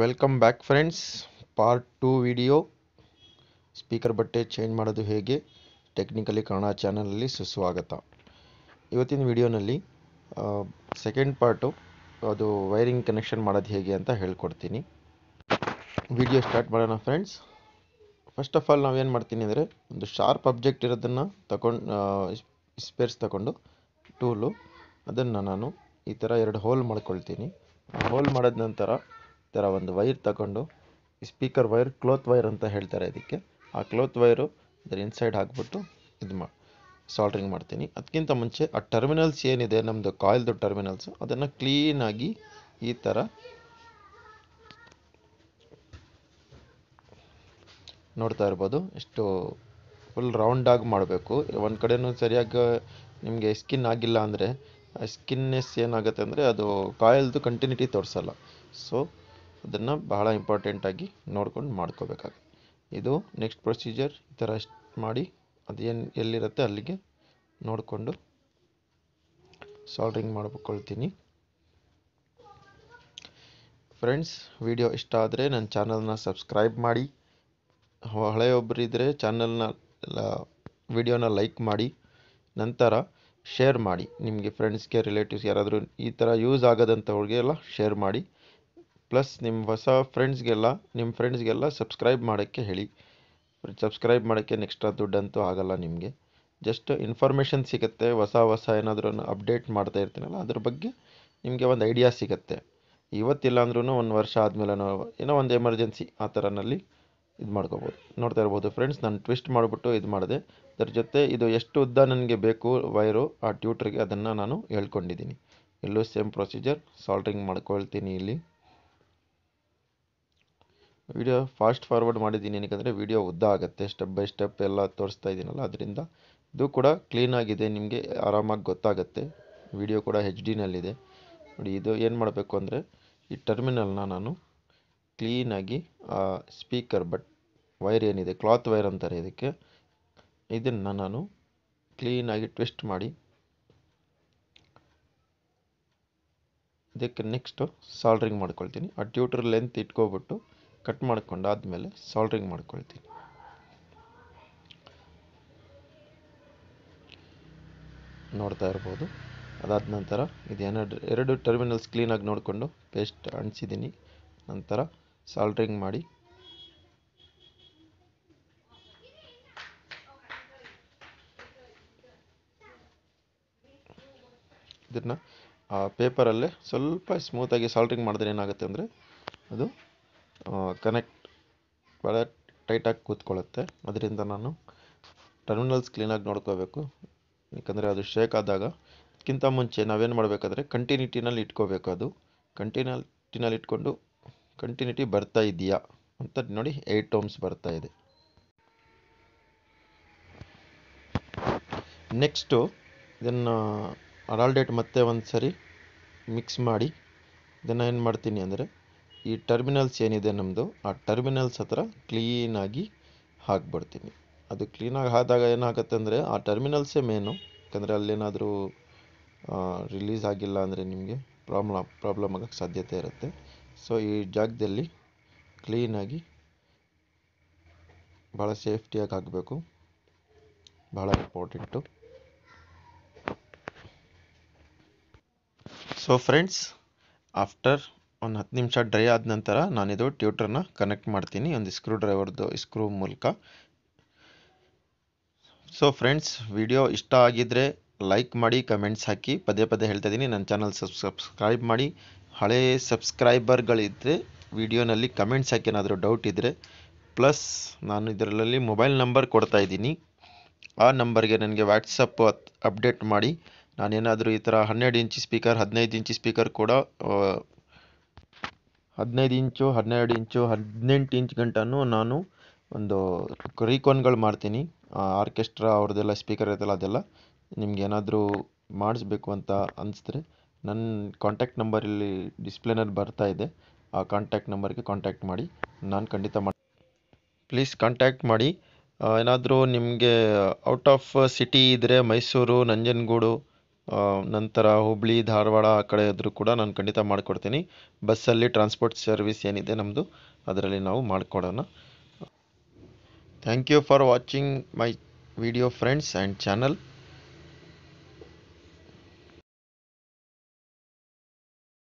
Welcome back friends. Part 2 video speaker ಬಟ್ಟೆ change ಮಾಡೋದು ಹೇಗೆ ಟೆಕ್ನಿಕಲಿ ಕನ್ನಡ ಚಾನಲಲ್ಲಿ ಸುಸ್ವಾಗತ. ಇವತ್ತಿನ ವಿಡಿಯೋನಲ್ಲಿ ಸೆಕೆಂಡ್ ಪಾರ್ಟು, ಅದು ವೈರಿಂಗ್ ಕನೆಕ್ಷನ್ ಮಾಡೋದು ಹೇಗೆ ಅಂತ ಹೇಳ್ಕೊಡ್ತೀನಿ. ವಿಡಿಯೋ ಸ್ಟಾರ್ಟ್ ಮಾಡೋಣ ಫ್ರೆಂಡ್ಸ್. ಫಸ್ಟ್ ಆಫ್ ಆಲ್ ನಾವೇನು ಮಾಡ್ತೀನಿ ಅಂದರೆ, ಒಂದು ಶಾರ್ಪ್ ಅಬ್ಜೆಕ್ಟ್ ಇರೋದನ್ನು ಸ್ಪೇರ್ಸ್ ತಗೊಂಡು ಟೂಲು ಅದನ್ನು ನಾನು ಈ ಥರ 2 ಹೋಲ್ ಮಾಡ್ಕೊಳ್ತೀನಿ. ಹೋಲ್ ಮಾಡಿದ ನಂತರ ಈ ಥರ ಒಂದು ವೈರ್ ತಗೊಂಡು, ಸ್ಪೀಕರ್ ವೈರ್, ಕ್ಲೋತ್ ವೈರ್ ಅಂತ ಹೇಳ್ತಾರೆ ಇದಕ್ಕೆ, ಆ ಕ್ಲೋತ್ ವೈರು ಅದರ ಇನ್ಸೈಡ್ ಹಾಕ್ಬಿಟ್ಟು ಸಾಲ್ಡ್ರಿಂಗ್ ಮಾಡ್ತೀನಿ. ಅದಕ್ಕಿಂತ ಮುಂಚೆ ಆ ಟರ್ಮಿನಲ್ಸ್ ಏನಿದೆ ನಮ್ಮದು ಕಾಯಿಲ್ದು ಟರ್ಮಿನಲ್ಸು, ಅದನ್ನು ಕ್ಲೀನಾಗಿ ಈ ಥರ ನೋಡ್ತಾ ಇರ್ಬೋದು. ಎಷ್ಟು ಫುಲ್ ರೌಂಡಾಗಿ ಮಾಡಬೇಕು. ಒಂದು ಕಡೆನೂ ಸರಿಯಾಗಿ ನಿಮಗೆ ಸ್ಕಿನ್ ಆಗಿಲ್ಲ ಅಂದರೆ, ಸ್ಕಿನ್ನೆಸ್ ಏನಾಗುತ್ತೆ ಅಂದರೆ ಅದು ಕಾಯಿಲ್ದು ಕಂಟಿನ್ಯೂಟಿ ತೋರಿಸಲ್ಲ. ಸೊ ಅದನ್ನು ಬಹಳ ಇಂಪಾರ್ಟೆಂಟಾಗಿ ನೋಡ್ಕೊಂಡು ಮಾಡ್ಕೋಬೇಕಾಗುತ್ತೆ. ಇದು ನೆಕ್ಸ್ಟ್ ಪ್ರೊಸೀಜರ್. ಈ ಥರ ಮಾಡಿ ಅದೇನು ಎಲ್ಲಿರುತ್ತೆ ಅಲ್ಲಿಗೆ ನೋಡಿಕೊಂಡು ಸಾಲ್ಡ್ರಿಂಗ್ ಮಾಡ್ಕೊಳ್ತೀನಿ. ಫ್ರೆಂಡ್ಸ್, ವಿಡಿಯೋ ಇಷ್ಟ ಆದರೆ ನನ್ನ ಚಾನಲ್ನ ಸಬ್ಸ್ಕ್ರೈಬ್ ಮಾಡಿ. ಹಳೆಯೊಬ್ಬರಿದ್ದರೆ ಚಾನಲ್ನ ವಿಡಿಯೋನ ಲೈಕ್ ಮಾಡಿ, ನಂತರ ಶೇರ್ ಮಾಡಿ. ನಿಮಗೆ ಫ್ರೆಂಡ್ಸ್ಗೆ, ರಿಲೇಟಿವ್ಸ್ ಯಾರಾದರೂ ಈ ಥರ ಯೂಸ್ ಆಗೋದಂಥವ್ರಿಗೆಲ್ಲ ಶೇರ್ ಮಾಡಿ. ಪ್ಲಸ್ ನಿಮ್ಮ ಹೊಸ ಫ್ರೆಂಡ್ಸ್ಗೆಲ್ಲ ಸಬ್ಸ್ಕ್ರೈಬ್ ಮಾಡೋಕ್ಕೆ ಹೇಳಿ. ಸಬ್ಸ್ಕ್ರೈಬ್ ಮಾಡೋಕ್ಕೆ ಎಕ್ಸ್ಟ್ರಾ ದುಡ್ಡಂತೂ ಆಗಲ್ಲ ನಿಮಗೆ. ಜಸ್ಟ್ ಇನ್ಫಾರ್ಮೇಷನ್ ಸಿಗುತ್ತೆ. ಹೊಸ ಏನಾದರೂ ಅಪ್ಡೇಟ್ ಮಾಡ್ತಾ ಇರ್ತೀನಲ್ಲ, ಅದ್ರ ಬಗ್ಗೆ ನಿಮಗೆ ಒಂದು ಐಡಿಯಾ ಸಿಗುತ್ತೆ. ಇವತ್ತಿಲ್ಲ ಅಂದ್ರೂ ಒಂದು ವರ್ಷ ಆದಮೇಲೆ ಏನೋ ಒಂದು ಎಮರ್ಜೆನ್ಸಿ ಆ ಥರನಲ್ಲಿ ಇದು ಮಾಡ್ಕೋಬೋದು. ನೋಡ್ತಾ ಇರ್ಬೋದು ಫ್ರೆಂಡ್ಸ್, ನಾನು ಟ್ವಿಸ್ಟ್ ಮಾಡಿಬಿಟ್ಟು ಇದು ಮಾಡಿದೆ. ಅದ್ರ ಜೊತೆ ಇದು ಎಷ್ಟು ಉದ್ದ ನನಗೆ ಬೇಕು ವೈರು ಆ ಟ್ಯೂಟ್ರಿಗೆ, ಅದನ್ನು ನಾನು ಹೇಳ್ಕೊಂಡಿದ್ದೀನಿ. ಇಲ್ಲೂ ಸೇಮ್ ಪ್ರೊಸೀಜರ್, ಸಾಲ್ಡ್ರಿಂಗ್ ಮಾಡ್ಕೊಳ್ತೀನಿ. ಇಲ್ಲಿ ವಿಡಿಯೋ ಫಾಸ್ಟ್ ಫಾರ್ವರ್ಡ್ ಮಾಡಿದ್ದೀನಿ, ಏನಕ್ಕೆ ವಿಡಿಯೋ ಉದ್ದ ಆಗುತ್ತೆ. ಸ್ಟೆಪ್ ಬೈ ಸ್ಟೆಪ್ ಎಲ್ಲ ತೋರಿಸ್ತಾ ಇದ್ದೀನಲ್ಲ, ಅದರಿಂದ ಇದು ಕೂಡ ಕ್ಲೀನಾಗಿದೆ, ನಿಮಗೆ ಆರಾಮಾಗಿ ಗೊತ್ತಾಗುತ್ತೆ. ವಿಡಿಯೋ ಕೂಡ HD-ನಲ್ಲಿದೆ ನೋಡಿ. ಇದು ಏನು ಮಾಡಬೇಕು ಅಂದರೆ, ಈ ಟರ್ಮಿನಲ್ನ ನಾನು ಕ್ಲೀನಾಗಿ ಸ್ಪೀಕರ್ ವೈರ್ ಏನಿದೆ, ಕ್ಲಾತ್ ವೈರ್ ಅಂತಾರೆ ಇದಕ್ಕೆ, ಇದನ್ನು ನಾನು ಕ್ಲೀನಾಗಿ ಟ್ವಿಸ್ಟ್ ಮಾಡಿ ಇದಕ್ಕೆ ನೆಕ್ಸ್ಟು ಸಾಲ್ಡ್ರಿಂಗ್ ಮಾಡ್ಕೊಳ್ತೀನಿ. ಆ ಟ್ಯೂಟರ್ ಲೆಂತ್ ಇಟ್ಕೊಬಿಟ್ಟು ಕಟ್ ಮಾಡ್ಕೊಂಡಾದ್ಮೇಲೆ ಸಾಲ್ಡ್ರಿಂಗ್ ಮಾಡ್ಕೊಳ್ತೀನಿ. ನೋಡ್ತಾ ಇರ್ಬೋದು. ಅದಾದ ನಂತರ ಎರಡು ಟರ್ಮಿನಲ್ಸ್ ಕ್ಲೀನಾಗಿ ನೋಡಿಕೊಂಡು ಪೇಸ್ಟ್ ಅಂಟಿಸಿದ್ದೀನಿ. ನಂತರ ಸಾಲ್ಡ್ರಿಂಗ್ ಮಾಡಿ ಇದನ್ನು ಪೇಪರಲ್ಲೇ ಸ್ವಲ್ಪ ಸ್ಮೂತಾಗಿ ಸಾಲ್ಡ್ರಿಂಗ್ ಮಾಡಿದ್ರೆ ಏನಾಗುತ್ತೆ ಅಂದರೆ, ಅದು ಕನೆಕ್ಟ್ ಭಾಳ ಟೈಟಾಗಿ ಕೂತ್ಕೊಳ್ಳುತ್ತೆ. ಅದರಿಂದ ನಾನು ಟರ್ಮಿನಲ್ಸ್ ಕ್ಲೀನಾಗಿ ನೋಡ್ಕೋಬೇಕು. ಯಾಕಂದರೆ ಅದು ಶೇಕ್ ಆದಾಗ, ಅದಕ್ಕಿಂತ ಮುಂಚೆ ನಾವೇನು ಮಾಡಬೇಕಾದ್ರೆ ಕಂಟಿನ್ಯೂಟಿನಲ್ಲಿ ಇಟ್ಕೋಬೇಕು. ಅದು ಕಂಟಿನ್ಯೂಟಿನಲ್ಲಿ ಇಟ್ಕೊಂಡು ಕಂಟಿನ್ಯೂಟಿ ಬರ್ತಾ ಇದೆಯಾ ಅಂತ ನೋಡಿ. 8 ohms ಬರ್ತಾ ಇದೆ. ನೆಕ್ಸ್ಟು ಇದನ್ನು ಅಡಾಲ್ಡೇಟ್ ಮತ್ತೆ ಒಂದು ಸರಿ ಮಿಕ್ಸ್ ಮಾಡಿ, ಇದನ್ನು ಏನು ಮಾಡ್ತೀನಿ ಅಂದರೆ, ಈ ಟರ್ಮಿನಲ್ಸ್ ಏನಿದೆ ನಮ್ಮದು, ಆ ಟರ್ಮಿನಲ್ಸ್ ಹತ್ರ ಕ್ಲೀನಾಗಿ ಹಾಕ್ಬಿಡ್ತೀನಿ. ಅದು ಕ್ಲೀನಾಗಿ ಆದಾಗ ಏನಾಗುತ್ತೆ ಅಂದರೆ, ಆ ಟರ್ಮಿನಲ್ಸೇ ಮೇನು. ಯಾಕಂದರೆ ಅಲ್ಲೇನಾದರೂ ರಿಲೀಸ್ ಆಗಿಲ್ಲ ಅಂದರೆ ನಿಮಗೆ ಪ್ರಾಬ್ಲಮ್ ಆಗೋಕ್ಕೆ ಸಾಧ್ಯತೆ ಇರುತ್ತೆ. ಸೊ ಈ ಜಾಗದಲ್ಲಿ ಕ್ಲೀನಾಗಿ ಭಾಳ ಸೇಫ್ಟಿಯಾಗಿ ಹಾಕಬೇಕು, ಭಾಳ ಇಂಪಾರ್ಟೆಂಟು. ಸೊ ಫ್ರೆಂಡ್ಸ್, ಆಫ್ಟರ್ ಒಂದು 10 ನಿಮಿಷ ಡ್ರೈ ಆದ ನಂತರ ನಾನಿದು ಟ್ಯೂಟರ್ನ ಕನೆಕ್ಟ್ ಮಾಡ್ತೀನಿ ಒಂದು ಸ್ಕ್ರೂ ಮೂಲಕ. ಸೊ ಫ್ರೆಂಡ್ಸ್, ವಿಡಿಯೋ ಇಷ್ಟ ಆಗಿದ್ದರೆ ಲೈಕ್ ಮಾಡಿ, ಕಮೆಂಟ್ಸ್ ಹಾಕಿ. ಪದೇ ಪದೇ ಹೇಳ್ತಾ ಇದ್ದೀನಿ, ನನ್ನ ಚಾನಲ್ ಸಬ್ಸ್ಕ್ರೈಬ್ ಮಾಡಿ. ಹಳೇ ಸಬ್ಸ್ಕ್ರೈಬರ್ಗಳಿದ್ದರೆ ವಿಡಿಯೋನಲ್ಲಿ ಕಮೆಂಟ್ಸ್ ಹಾಕಿ ಏನಾದರೂ ಡೌಟ್ ಇದ್ದರೆ. ಪ್ಲಸ್ ನಾನು ಇದರಲ್ಲಿ ಮೊಬೈಲ್ ನಂಬರ್ ಕೊಡ್ತಾ ಇದ್ದೀನಿ. ಆ ನಂಬರ್ಗೆ ನನಗೆ ವಾಟ್ಸಪ್ ಅಪ್ಡೇಟ್ ಮಾಡಿ. ನಾನೇನಾದರೂ ಈ ಥರ 12 ಇಂಚ್ ಸ್ಪೀಕರ್, 15 ಇಂಚ್ ಸ್ಪೀಕರ್ ಕೂಡ 15 ಇಂಚು, 12 ಇಂಚು, 18 ಇಂಚ್ ಗಂಟನೂ ನಾನು ಒಂದು ರೀಕಾನ್ಗಳು ಮಾಡ್ತೀನಿ. ಆರ್ಕೆಸ್ಟ್ರಾ ಅವ್ರದ್ದೆಲ್ಲ ಸ್ಪೀಕರ್ ಇರುತ್ತಲ್ಲ, ಅದೆಲ್ಲ ನಿಮ್ಗೆ ಏನಾದರೂ ಮಾಡಿಸ್ಬೇಕು ಅಂತ ಅನಿಸಿದ್ರೆ ನನ್ನ ಕಾಂಟ್ಯಾಕ್ಟ್ ನಂಬರ್ ಇಲ್ಲಿ ಡಿಸ್ಪ್ಲೇನಲ್ಲಿ ಬರ್ತಾ ಇದೆ. ಆ ಕಾಂಟ್ಯಾಕ್ಟ್ ನಂಬರ್ಗೆ ಕಾಂಟ್ಯಾಕ್ಟ್ ಮಾಡಿ, ನಾನು ಖಂಡಿತ ಪ್ಲೀಸ್ ಕಾಂಟ್ಯಾಕ್ಟ್ ಮಾಡಿ. ಏನಾದರೂ ನಿಮಗೆ ಔಟ್ ಆಫ್ ಸಿಟಿ ಇದ್ದರೆ, ಮೈಸೂರು, ನಂಜನಗೂಡು ನಂತರ ಹುಬ್ಳಿ ಧಾರವಾಡ ಆ ಕಡೆ ಆದರೂ ಕೂಡ ನಾನು ಖಂಡಿತ ಮಾಡಿಕೊಡ್ತೀನಿ. ಬಸ್ಸಲ್ಲಿ ಟ್ರಾನ್ಸ್ಪೋರ್ಟ್ ಸರ್ವಿಸ್ ಏನಿದೆ ನಮ್ಮದು, ಅದರಲ್ಲಿ ನಾವು ಮಾಡಿಕೊಡೋಣ. Thank you for watching my video friends and channel.